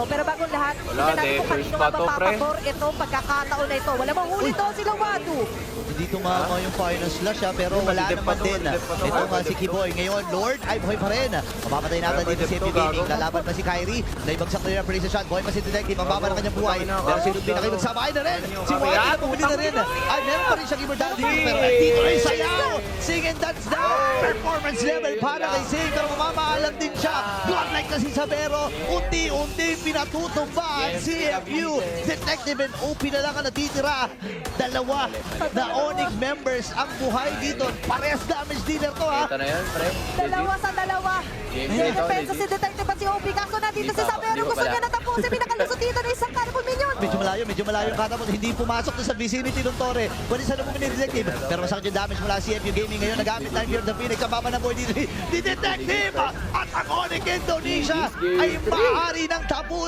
Pero bagong lahat, Wala, tingnan natin kung first kanino pa nga to, pre. mapapabor itong pagkakataon na ito. Wala mahuli to silang Wadu. Hindi tumama yung final slash pero wala madidip naman pa to, din. madidip pa to. Ito nga si Madidip to. Kiboy. Ngayon, Lord, ay buhay pa rin. Mapapatay natin Madidip dito si to, FB Gaming. gago. Lalaban pa si Kyrie. Naibagsak na rin ang Precision Shot. Buhay pa si Detective. Ang baba na kanyang buhay. Pero si Ludwig na kayo nagsabay na rin. Si White na pumili na rin. Ay, meron pa rin siyang immortality. Pero dito rin sayaw. Sing and dance down. Performance level para kay Sing. Pero mamamaalam din siya. Godlike na si Sabero. Unti-unti pinatutumba ang CFU. Detective and OP na lang ang natitira. Dalawa na Onyx members ang buhay dito. Parehas damage dealer to ha. Ito na yan, pre. Dalawa sa dalawa. Game May ito, depensa legit. si Detective at si OP. Kaso nandito si Di pa, Sabero. di pa Gusto pala. niya natapusin. Pinakalusot dito na isang cannibal minion. Medyo malayo yung katapos. Hindi pumasok na sa vicinity ng Torre. Pwede sa lumang ni Detective. Pero masakit yung damage mula sa CFU Gaming ngayon. Nagamit time here the Phoenix. Kababa na boy dito ni Detective. At ang Onyx Indonesia ay maaari ng tapos.